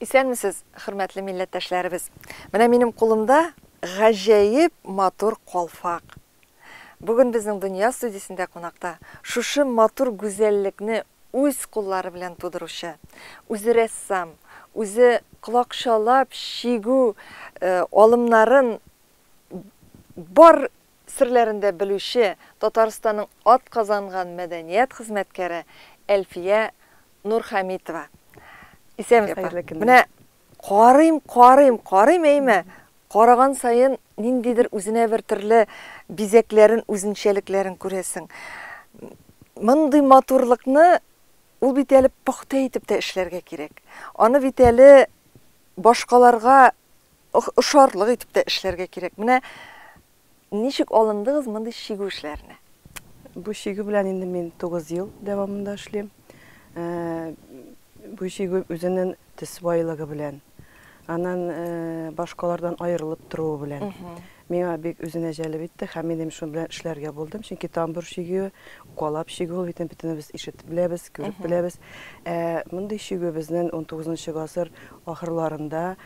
Исәнмесез, хөрмәтле милләттәшләребез. Менә минем кулымда гаҗәеп матур калфак. Бүген безнең дөнья студиясендә кунакта шушы матур гүзәллекне үз куллары белән тудыручы, үзе рәссам, үзе колакчалап шигү алымнарын бар серләрендә белүче Татарстанның атказанган мәдәният хезмәткәре Әлфия Нурхәмитова. Менә карыйм әйме, караган сайын ниндидер үзенә бер төрле бизәкләрен, үзенчәлекләрен күрәсең. Мондый матурлыкны ул бит әле пөхтә итеп тә эшләргә кирәк. Аны бит әле башкаларга ошарлык итеп тә эшләргә кирәк. Менә ничек алындыгыз мондый шигү эшләренә? Бу шигү белән инде мин 9 ел дәвамында эшлим. Бу шигү үзенең тисбайлыгы белән, аннан башкалардан аерылып тору белән миңа бик үзенә җәлеп итте һәм мин шуның белән эшләргә булдым. Чөнки тамбур шигү, калап шигү бөтенебез ишетеп беләбез, күреп беләбез. Мондый шигү безнең 19 гасыр ахырларында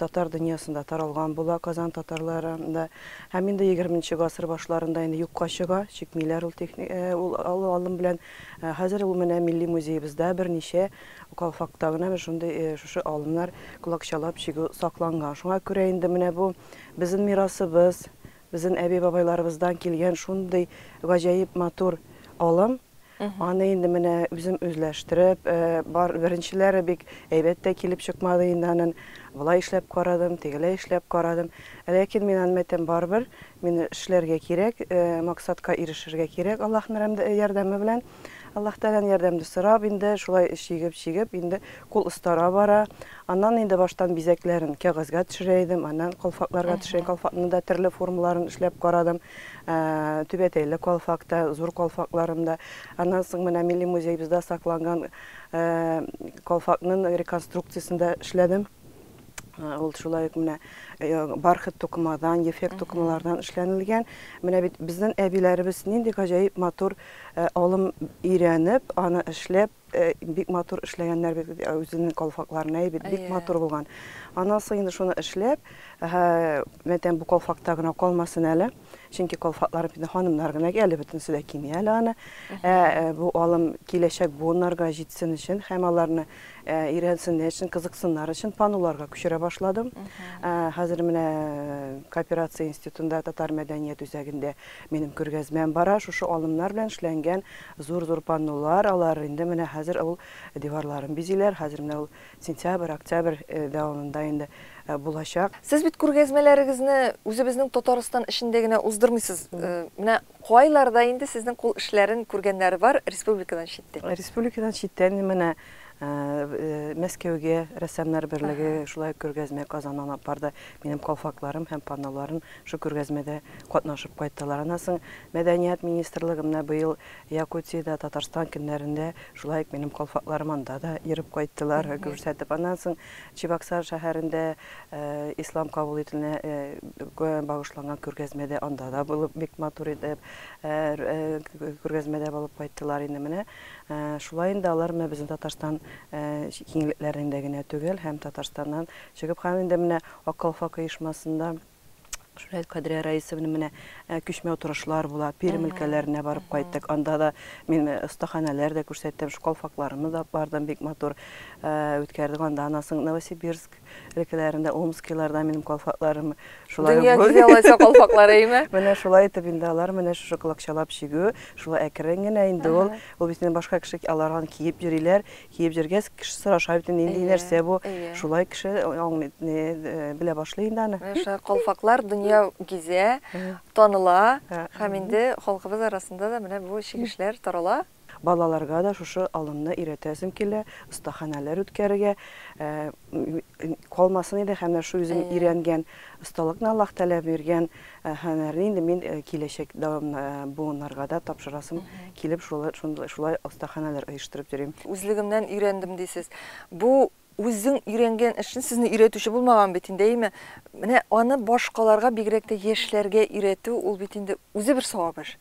татар дөньясында таралган була, Казан татарларында. Һәм инде 20 гасыр башларында инде юкка чыга, чикмиләр ул алым белән. Хәзер ул менә милли музейыбызда берничә калфакта гына шундый шушы алымнар колакчалап шигү сакланган. Шуңа күрә инде менә бу безнең мирасыбыз, безнең әби-бабайларыбыздан килгән шундый гаҗәеп матур алым. Аны инде менә үзем үзләштереп, беренчеләре бик әйбәт тә килеп чыкмады инде аның. Булай эшләп карадым, тегеләй эшләп карадым. Ләкин мин әйтәм барбер, мин эшләргә кирәк, максатка ирешергә кирәк Аллаһның ярдәме белән. Аллаһ Тәгаләнең ярдәмен сорап инде шулай шигеп инде кул устара бара. Аннан инде баштан бизәкләрен кәгазьгә төшерә идем, аннан калфакларга төшерә, калфакның да төрле формаларын эшләп карадым. Түбәтәйле калфакта, зур калфакларында. Аннан соң менә милли музейыбызда сакланган калфакның реконструкциясендә эшләдем. Ул шулай менә бархыт тукымадан, ефект тукымалардан эшләнелгән. Менә бит безнең әбиләребез нинди гаҗәеп матур алым өйрәнеп, аны эшләп, бик матур эшләгәннәр бит үзенең калфакларына бик матур булган. Аннан соң инде шуны эшләп, мәтәм бу калфакта гына калмасын әле. Чөнки калфаклар бит ханымнар гына әле бөтенсе дә кимия әле аны. Бу алым киләчәк буыннарга җитсен өчен һәм аларны өйрәнсеннәр өчен, кызыксыннар өчен паноларга күчерә башладым. Хәзер менә Кооперация институтында татар мәдәният үзәгендә минем күргәзмәм бара. Шушы алымнар белән эшләнгән зур панолар, алар инде менә хәзер ул диварларын бизиләр. Хәзер менә ул сентябрь, октябрь дәвамында инде булачак. Сез бит күргәзмәләрегезне үзебезнең Татарстан эчендә генә уздырмыйсыз. Менә кайларда инде сезнең кул эшләрен күргәннәр бар республикадан читтә? Республикадан читтән менә Мәскәүгә рәссамнар берлеге шулай күргәзмә Казаннан алып барды. Минем калфакларым һәм паноларым шу күргәзмәдә катнашып кайттылар. Аннан соң Мәдәният министрлыгы менә быел Якутиядә Татарстан көннәрендә шулай минем калфакларым анда да йөреп кайттылар, күрсәтеп. Аннан соң Чебоксар шәһәрендә ислам кабул ителүенә багышланган күргәзмәдә анда да булып бик матур итеп күргәзмәдә булып кайттылар инде менә. Шулай инде алар менә безнең Татарстан киңлекләрендә генә түгел, һәм Татарстаннан чыгып һәм инде менә Аккалфак оешмасында Шулай Кадрия Раисовна менә күчмә утырышлар була, Пермь өлкәләренә барып кайттык. Анда да мин остаханәләр дә күрсәттем, калфакларымны да бардым, бик матур үткәрдек. Анда аннан соң Новосибирск өлкәләрендә, Омскиларда минем калфакларым шулай булды. Дөнья гүзәлләсә калфаклары име? Менә шулай итеп инде алар менә шушы колакчалап шигү, шулай әкрен генә инде ул бит башка кеше аларга киеп йөриләр, киеп җиргәс кеше сораша бит нинди нәрсә бу? Шулай кеше белә башлый инде аны. Менә калфаклар дөнья гизә, таныла, һәм инде халкыбыз арасында да менә бу шигешләр тарала. Балаларга да шушы алымны өйрәтәсем килә, остаханәләр үткәрергә, калмасын иде һәм шу үзем өйрәнгән осталыкны Аллаһ Тәгалә биргән һөнәрне инде мин киләчәк буыннарга да тапшырасым килеп шулай остаханәләр оештырып йөрим. Үзлегемнән өйрәндем дисез. Бу үзең өйрәнгән эшен сезне өйрәтүче булмаган бит инде, әйме? Менә аны башкаларга, бигрәк тә яшьләргә өйрәтү ул бит инде үзе бер савап эш.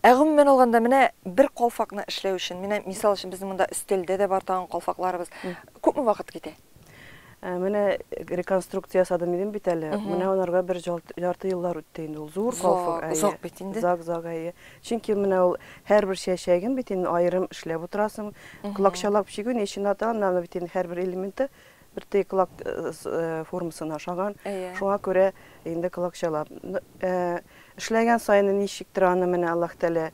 Әгым мен алганда менә бер калфакны эшләү өчен, менә мисал өчен безнең монда өстәлдә дә бар тагын калфакларыбыз. Күпме вакыт китә? Менә реконструкция ясадым идем бит әле. Менә аларга бер ярты еллар үтте инде. Ул зур калфак. Узак бит инде. Зак, Чөнки менә ул һәрбер чәчәген бит инде аерым эшләп утырасың. Кылакчалап чигү нечен атан, аны бит инде һәрбер элементы бер тыйклак формасына ашаган. Шуңа күрә инде кылакчалап эшләгән сайын ничектер аны менә Аллаһ Тәала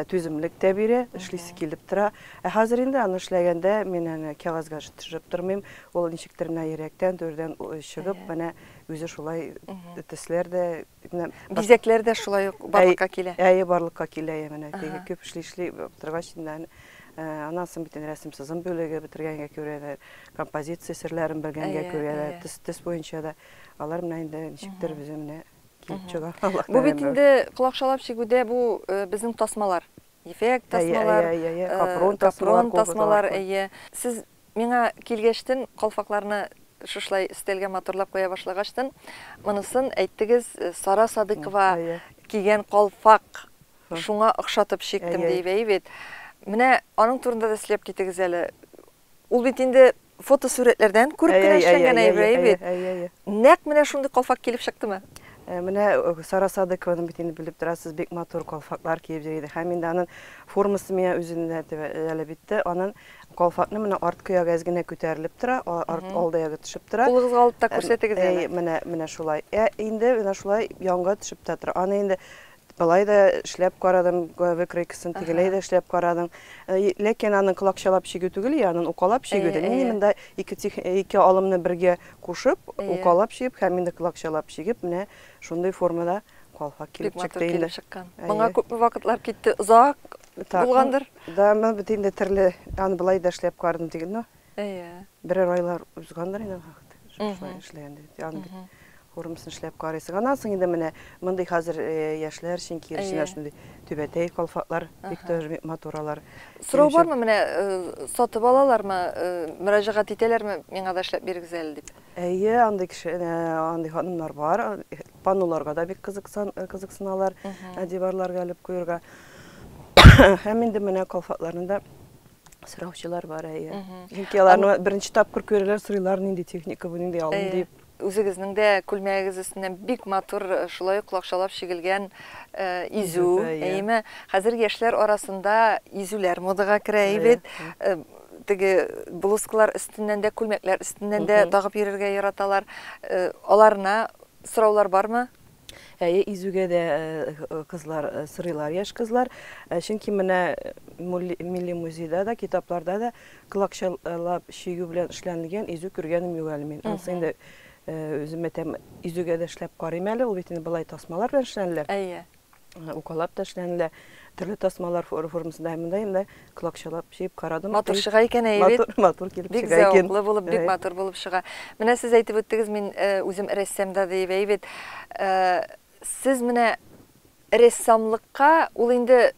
түземлек тә бирә, эшлисе килеп тора. Хәзер инде аны эшләгәндә мин аны кагазга төшереп тормыйм. Ул ничектер менә йөрәктән, түрдән чыгып, менә үзе шулай төсләр дә, бизәкләр дә шулай ук барлыкка килә. Барлыкка килә менә. Күп эшли торгач инде аннан соң бит рәсем сызым бүлеге бетергәнгә күрә, композиция серләрен белгәнгә күрә, төс буенча да алар менә инде ничектер үзе менә Бу бит инде кылакчалап чигүдә бу безнең тасмалар, эффект тасмалар, капрон тасмалар. Сез миңа килгәчтен калфакларны шушлай өстәлгә матурлап куя башлагачтын, монысын әйттегез, Сара Садыкова кигән калфак, шуңа охшатып чиктем дип әйбит. Менә аның турында да сөйләп китегез әле. Ул бит инде фотосурәтләрдән күреп кенә эшләнгән әйбит. Нәкъ менә шундый калфак килеп чыктымы? Менә Сара Садыкованың бит инде белеп торасыз, бик матур калфаклар киеп йөри. Һәм инде аның формасы миңа үзеннән әле битте. Аның калфакны менә арткы ягы генә күтәрелеп тора, алда ягы төшеп тора. Кулыгызга алып та күрсәтегез әле. Менә шулай. Инде менә шулай янга төшеп тә тора. Аны инде Балай да эшләп карадым, выкройкасын тигеләй дә эшләп карадым. Ләкин аның кылакчалап чигү түгел, янын укалап чигү. Мин монда ике алымны бергә кушып, укалап чигеп, һәм инде кылакчалап чигеп, менә шундый формада калфак килеп чыкты инде. Моңа күпме вакытлар китте, узак булгандыр? Да, мен бит инде төрле аны балай да эшләп карадым диген, берәр айлар узгандыр инде. Шулай эшләгәндә. Аны формасын эшләп карыйсың. Аннан соң инде менә мондый хәзер яшьләр өчен кирешенә шундый түбәтәй калфаклар, бик матуралар. Сорау бармы менә сатып алалармы, мөрәҗәгать итәләрме, миңа да эшләп бирегез әле дип? Андый кеше, андый ханымнар бар. Паннуларга да бик кызыксыналар, диварларга алып куярга. Һәм инде менә калфакларны да сораучылар бар. Чөнки аларны беренче тапкыр күрәләр, сорыйлар, нинди техника бу, нинди алым дип. Үзегезнең дә күлмәгегез өстеннән бик матур шулай кулакчалап чигелгән изү, әйме. Хәзер яшьләр арасында изүләр модага керә бит. Теге блузкалар өстеннән дә, күлмәкләр өстеннән дә тагып йөрергә яраталар. Аларына сораулар бармы? Изүгә дә кызлар сорыйлар, яшь кызлар. Чөнки менә Милли музейда да, китапларда да кулакчалап чигү белән эшләнелгән изү күргәнем юк әле мин. Анысы инде үзем әйтәм, изүгә дә эшләп карыйм әле, ул бит инде былай тасмалар белән эшләнеләр. Укалап та эшләнеләр. Төрле тасмалар формасында монда кулакчалап чигеп карадым. Матур чыга икән әйбит. Матур килеп чыга Бик икән. зәвыклы булып, бик матур булып чыга. Менә сез әйтеп үттегез, мин үзем рәссамда дип әйбит. Сез менә рәссамлыкка ул инде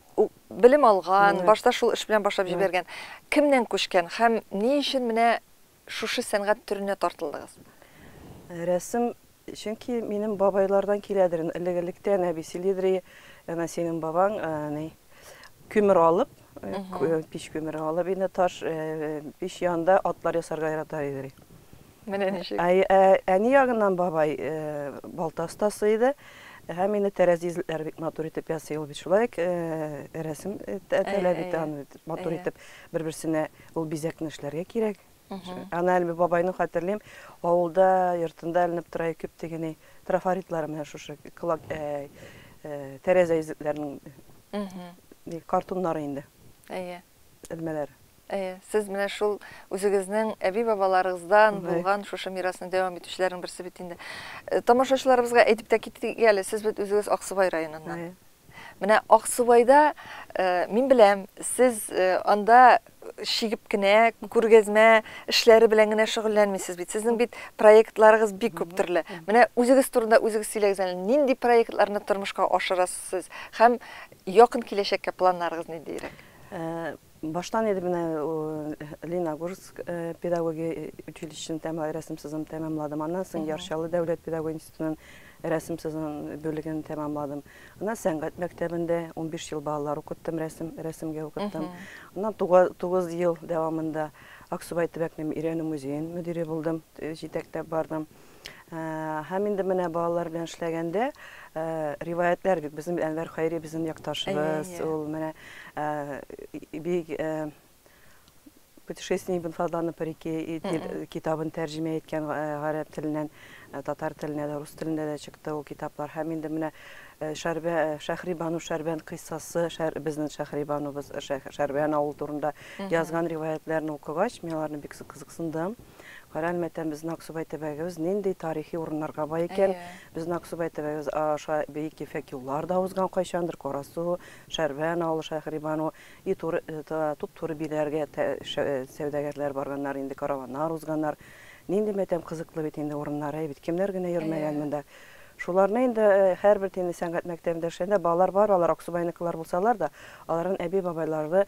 белем алган, башта шул эш белән башлап җибәргән. Кемнән күчкән һәм ни өчен менә шушы сәнгать төренә тартылдыгыз? Рәсем, чөнки минем бабайлардан киләдер. Элек-электән әбиселидри, ана синең бабаң күмер алып, пич күмер алып, инде таш пич янында атлар ясарга ярата иде. Менә ничек? Әни ягыннан бабай балта остасы иде. Һәм инде тәрәзизләр бик матур итеп ясый ул бит шулай. Рәсем таләп итә, матур итеп бер-берсенә ул бизәкне эшләргә кирәк. Ана әле бабайны хәтерлим, авылда, йортында эленеп тора күп дигән трафаритлар менә шушы тәрәзә изекләренең картоннары инде. Элмәләр. Сез менә шул үзегезнең әби-бабаларыгыздан булган шушы мирасны дәвам итүчеләрнең берсе бит инде. Тамашачыларыбызга әйтеп тә киттек әле, сез бит үзегез Аксубай районыннан. Менә Аксубайда мин беләм, сез анда шигеп кенә күргәзмә эшләре белән генә шөгыльләнмисез бит. Сезнең бит проектларыгыз бик күп төрле. Менә үзегез турында үзегез сөйләгез әле, нинди проектларны тормышка ашырасыз һәм якын киләчәккә планнарыгыз ниндирәк? Баштан иде менә Леногорск педагогия училищесын рәсем сызым тәмамладым. Аннан соң Яршалы дәүләт педагогия институтын Рәсем сызын бөлеген тәмамладым. Ана сәнгать мәктәбендә 15 ел балалар укыттым, рәсемгә укыттым. Аннан 9 ел дәвамында Аксубай төбәкнең Өйрәнү музейын мөдире булдым, җитәкләп бардым. Һәм инде менә балалар белән эшләгәндә риваятлар бик безнең Әнвәр Хәйри безнең якташыбыз, ул менә бик путешествие бин фадланы по реке китабын тәрҗемә иткән гарәп теленнән татар теленә дә, рус теленә дә чыкты ул китаплар. Һәм инде менә Шәһрибану Шәрбән кыйссасы, безнең Шәһрибанубыз Шәрбән авыл турында язган риваятларны укыгач, мин аларны бик кызыксындым. Әлбәттә безнең Аксубай төбәгебез нинди тарихи урыннарга бай икән. Безнең Аксубай төбәгебез аша бик ефәк юллар да узган кайчандыр, Карасу, Шәрбән авылы, Шәһрибану, туп-туры биләргә сәүдәгәрләр барганнар, инде караваннар узганнар. Нинди мәтәм кызыклы бит инде урыннары, бит кемнәр генә йөрмәгән монда. Шуларны инде һәрбер тине сәнгать мәктәбендә эшләгәндә балалар бар, алар Аксубайныкылар булсалар да, аларның әби-бабайлары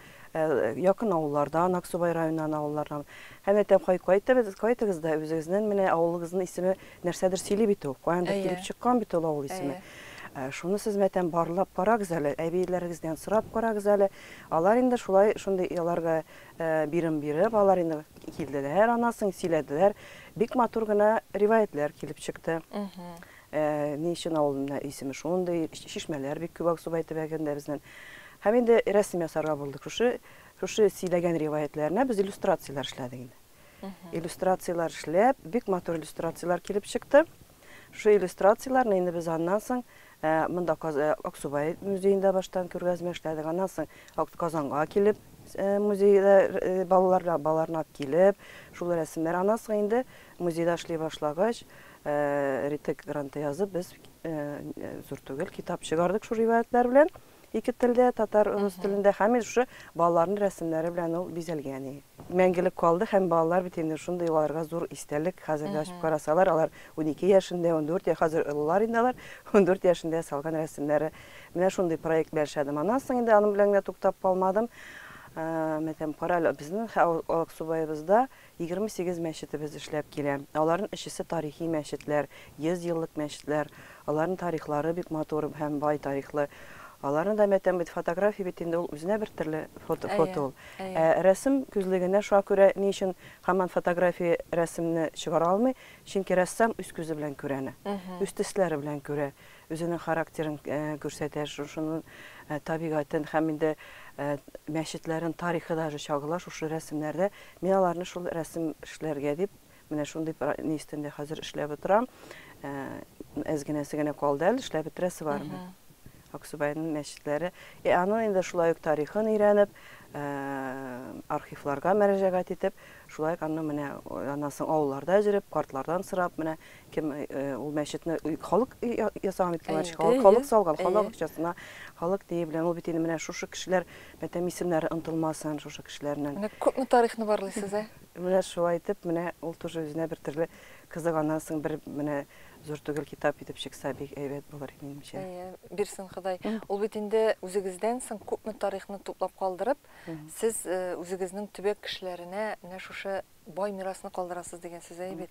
якын авыллардан, Аксубай районынан авыллардан. Һәм мәктәп кайтыгыз да үзегезнең менә авылыгызның исеме нәрсәдер сөйли бит ул. Каяндыр килеп чыккан бит ул авыл исеме. Шуны сез мәтәм барлап карагыз әле, әбиләрегездән сорап карагыз әле. Алар инде шундый аларга бирем биреп, алар инде килделәр, анасын сөйләделәр. Бик матур гына риваятлар килеп чыкты. Ни өчен авылның исеме шундый, шишмәләр бик күп Аксубай төбәгендә безнең. Һәм инде рәсем ясарга булдык. Шушы сөйләгән риваятларны без иллюстрациялар эшләдек инде. Иллюстрациялар эшләп, бик матур иллюстрациялар килеп чыкты. Шу иллюстрацияларны инде без аннан соң монда Аксубай музейында баштан күргәзмә эшләдек. Аннан соң Казанга килеп, музейда балаларны килеп, шул рәсемнәр аннан соң инде музейда эшли башлагач, Ритек гранты язып, без зур түгел китап чыгардык шу риваятлар белән. Ике телдә, татар, рус телендә, һәм шу балаларның рәсемнәре белән ул бизәлгән. Мәңгелек калды һәм балалар бит инде шундый аларга зур истәлек. Хәзергә ачып карасалар, алар 12 яшендә, 14 хәзер уллар инде алар 14 яшендә салган рәсемнәре. Менә шундый проект белән эшләдем. Аннан соң инде аның белән генә туктап калмадым. Мәтәм карале безнең Аксубайыбызда 28 мәчетебез эшләп килә. Аларның эчесе тарихи мәчетләр, 100 еллык мәчетләр. Аларның тарихлары бик матур һәм бай тарихлы. Аларның да мәтәм бит фотография бит инде ул үзенә бер төрле фото ул. Рәсем күзлегенә шуңа күрә ни өчен һаман фотография рәсемне чыгара алмый? Чөнки рәссам үз күзе белән күрәне. Үз төсләре белән күрә. Үзенең характерын күрсәтә, шуның табигатын һәм инде мәчетләрнең тарихы да чагыла шушы рәсемнәрдә. Мин аларны шул рәсем эшләргә дип, менә шундый ни өстендә хәзер эшләп утырам. Әзгенәсе генә калды әле, эшләп бетерәсе бармы? Аксубайның мәчетләре. Аның инде шулай ук тарихын өйрәнеп, архивларга мөрәҗәгать итеп, шулай аны менә анасын авылларда җиреп, картлардан сорап, менә кем ул мәчетне халык ясаган иткән, халык салган, халык акчасына, халык дие белән ул бит инде менә шушы кешеләр мәтәм исемнәре онытылмасын, шушы кешеләрнең. Менә күпме тарихны барлыйсыз, Менә шулай итеп, менә ул тоже үзенә бер төрле кызыганнан соң бер менә зур түгел китап итеп чыкса бик әйбәт булыр минемчә. Бирсен Ходай. Ул бит инде үзегездән соң күпме тарихны туплап калдырып, сез үзегезнең төбәк кешеләренә менә шушы бай мирасны калдырасыз дигән сүз әйбәт.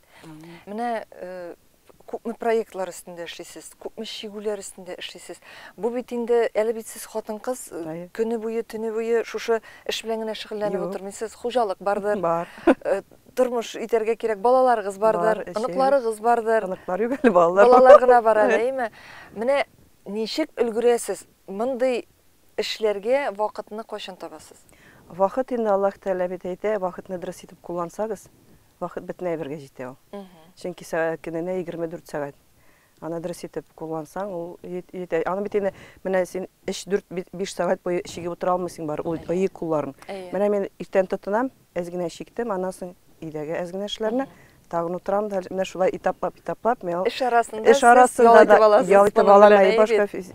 Менә күпме проектлар өстендә эшлисез, күпме шигүләр өстендә эшлисез. Бу бит инде әле бит сез хатын-кыз көне буе, төне буе шушы эш белән генә шөгыльләнеп утырмыйсыз. Хуҗалык бардыр. Бар. Тормыш итәргә кирәк, балаларыгыз бардыр, оныкларыгыз бардыр. Оныклар юк әле, балалар. Балалар гына бар әле, әйме? Менә ничек өлгерәсез? Мондый эшләргә вакытны кайчан табасыз? Вакыт инде Аллаһ Тәгалә бит әйтә, вакытны дөрес итеп куллансагыз, вакыт бөтенләй бергә җитә ул. Чөнки көненә 24 сәгать. Аны дөрес итеп куллансаң, ул җитә. Аны бит инде менә син 3-4-5 сәгать буе чигеп утыра алмыйсың бар, ул аяк кулларын. Менә мин иртән тотынам, әзгенә чиктем, аннан соң идәгә әзгенә эшләрне тагын утырам да, менә шулай этаплап, мен эш арасында ял итеп алам,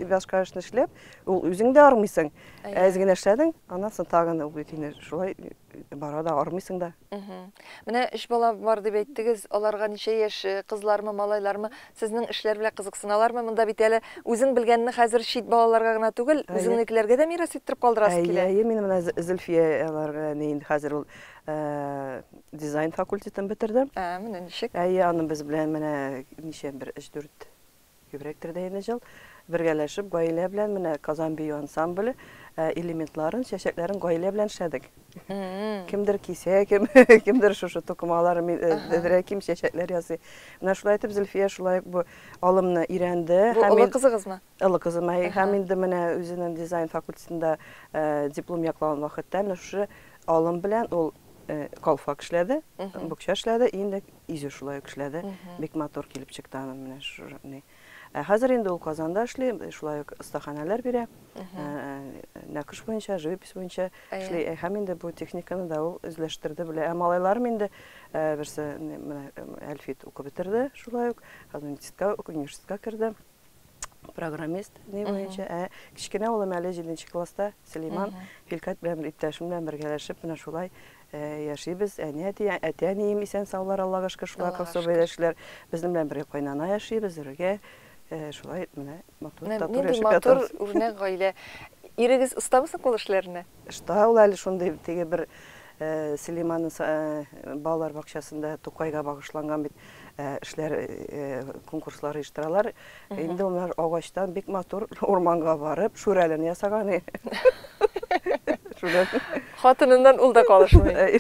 башка эшне эшләп, ул үзең дә армыйсың. Әзгенә эшләдең, аннан соң тагын ул бит инде шулай бара да армыйсың да. Менә 3 бала бар дип әйттегез, аларга ничә яшь кызлармы, малайлармы, сезнең эшләр белән кызыксыналармы? Монда бит әле үзең белгәнне хәзер шит балаларга гына түгел, үзеңнекеләргә дә мирас иттереп калдырасыз килә. Мин менә Зөлфия аларга инде хәзер ул дизайн факультетын бетерде. Менә ничек? Аны без белән менә ничә бер 3-4 күбрәктер дә инде җыл. Бергәләшеп гаилә белән менә Казан бию ансамбле элементларын, чәчәкләрен гаилә белән эшләдек. Кемдер кисә, кемдер шушы тукымалар, ким чәчәкләр ясый. Менә шулай итеп Зөлфия шулай бу алымны өйрәнде. Бу олы кызыгызмы? Олы кызым. Һәм инде менә үзенең дизайн факультетында диплом яклаган вакытта менә шушы алым белән ул калфак эшләде, букча эшләде, инде изе шулай эшләде. Бик матур килеп чыкты менә шуны. Хәзер инде ул Казанда эшли, шулай ук остаханәләр бирә. Нәкыш буенча, живопись буенча эшли. Һәм инде бу техниканы да ул үзләштерде белә. Малайларым инде берсе менә Әлфит укып бетерде, шулай ук университетка керде. Программист буенча. Кичкенә улым әле 7нче класста Сөлейман Филкат белән иптәшем белән бергәләшеп менә шулай яшибез. Әти-әнием исән саулар, Аллага шөкер, шулай касыбайлашлар. Безнең белән бергә кайнана яшибез, бергә шулай менә матур яшәп матур үрнәк гаилә. Ирегез устамы кул эшләренә? Ул әле шундый теге бер Сөлейманның балалар бакчасында Тукайга багышланган бит эшләр конкурслары оештыралар. Инде улар агачтан бик матур урманга барып, шүрәлен ясаган. Хатыныннан ул да калышмый.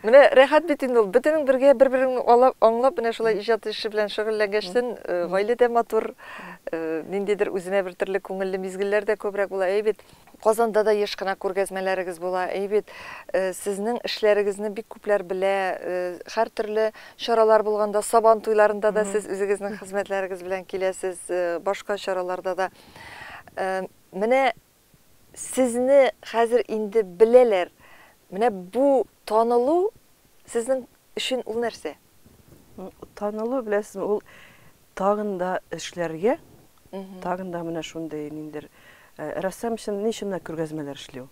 Менә рәхәт бит инде ул. Бөтенең бергә бер-берен аңлап, менә шулай иҗат эше белән шөгыльләнгәнчтен, гаиләдә матур, ниндидер үзенә бер төрле күңелле мизгелләр дә күбрәк була. Әйбит, Казанда да еш кына күргәзмәләрегез була. Әйбит, сезнең эшләрегезне бик күпләр белә. Һәр төрле чаралар булганда, Сабан туйларында да сез үзегезнең хезмәтләрегез белән киләсез, башка чараларда да. Менә Сезне хәзер инде беләләр. Менә бу танылу сезнең өчен ул нәрсә? Танылу беләсезме, ул тагын да эшләргә, тагын да менә шундый ниндер рәссам өчен ничек күргәзмәләр эшләү.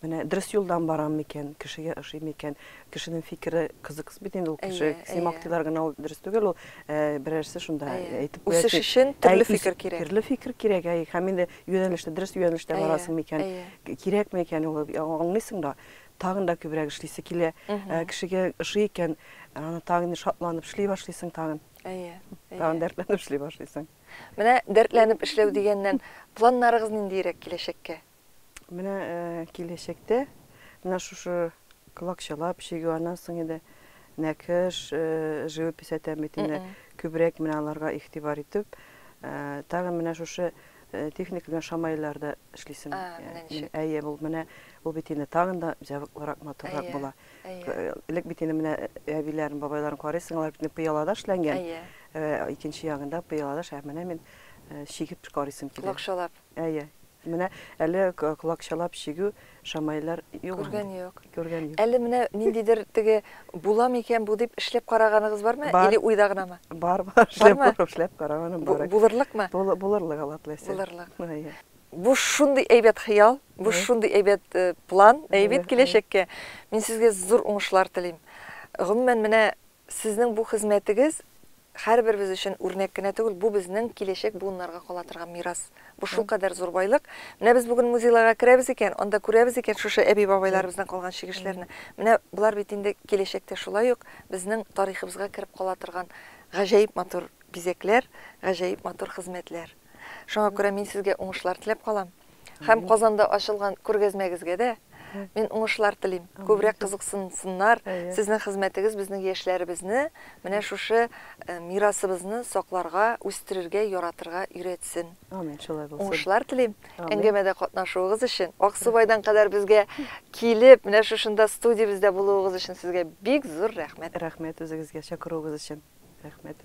Менә дөрес юлдан барам микән, кешегә ошый микән, кешенең фикере кызыксыз бит инде ул кеше, симактылар гына ул дөрес түгел, ул берәрсе шунда әйтеп куя. Үсеш өчен төрле фикер кирәк. Төрле фикер кирәк. Һәм инде юнәлештә, дөрес юнәлештә барасың микән, кирәкме икән ул, аңлыйсың да, тагын да күбрәк эшлисе килә. Кешегә ошый икән, аны тагын шатланып эшли башлыйсың тагын. Тагын дәртләнеп эшли башлыйсың. Менә дәртләнеп эшләү дигәннән планнарыгыз ниндирәк киләчәккә? Менә киләчәктә менә шушы колакчалап чигү, аннан соң инде нәкеш, живопись әтәмитенә күбрәк менә аларга игътибар итеп, тагын менә шушы техник белән шамайларда эшлисем. Әйе, бу менә ул бит инде тагын да җавыклырак, матуррак була. Элек бит инде менә әбиләрен, бабайларын карыйсың, алар бит пыялада эшләнгән. Икенче ягында пыялада, менә мин чигеп карыйсым килә. Колакчалап. Әйе. Менә әле колакчалап чигү, шамайлар юк. Күргән юк. Әле менә ниндидер теге була микән бу дип эшләп караганыгыз бармы? Или уйда гынамы? Бар, эшләп караганым бар. Булырлыкмы? Булырлык алатлыйсы. Булырлык. Бу шундый әйбәт хыял, бу шундый әйбәт план, әйбәт киләчәккә. Мин сезгә зур уңышлар телим. Гомумән менә сезнең бу хезмәтегез һәрберебез өчен үрнәк кенә түгел, бу безнең киләчәк буыннарга кала торган мирас. Бу шулкадәр зур байлык. Менә без бүген музейларга керәбез икән, анда күрәбез икән шушы әби-бабайларыбыздан калган чигешләрне. Менә булар бит инде киләчәктә шулай ук безнең тарихыбызга кереп кала торган гаҗәеп матур бизәкләр, гаҗәеп матур хезмәтләр. Шуңа күрә мин сезгә уңышлар теләп калам. Һәм Казанда ачылган күргәзмәгезгә дә мин уңышлар телим. Күбрәк кызыксынсыннар. Сезнең хезмәтегез безнең яшьләребезне менә шушы мирасыбызны сакларга, үстерергә, яратырга өйрәтсен. Амин, шулай булсын. Уңышлар телим. Әңгәмәдә катнашуыгыз өчен, Аксубайдан кадәр безгә килеп, менә шушында студиябездә булуыгыз өчен сезгә бик зур рәхмәт. Рәхмәт үзегезгә, чакыруыгыз өчен. Рәхмәт.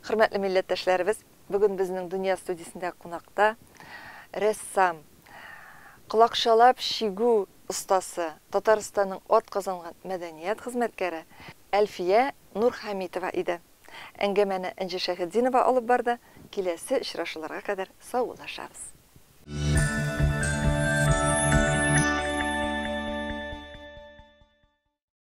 Хөрмәтле милләттәшләребез, бүген безнең Дөнья студиясендә кунакта рәссам, колакчалап чигү ustası, Татарстанның атказанган мәдәният хезмәткәре Әлфия Нурхәмитова иде. Әңгәмәне Энҗе Шәһиддинова алып барды. Киләсе очрашуларга кадәр саулашабыз.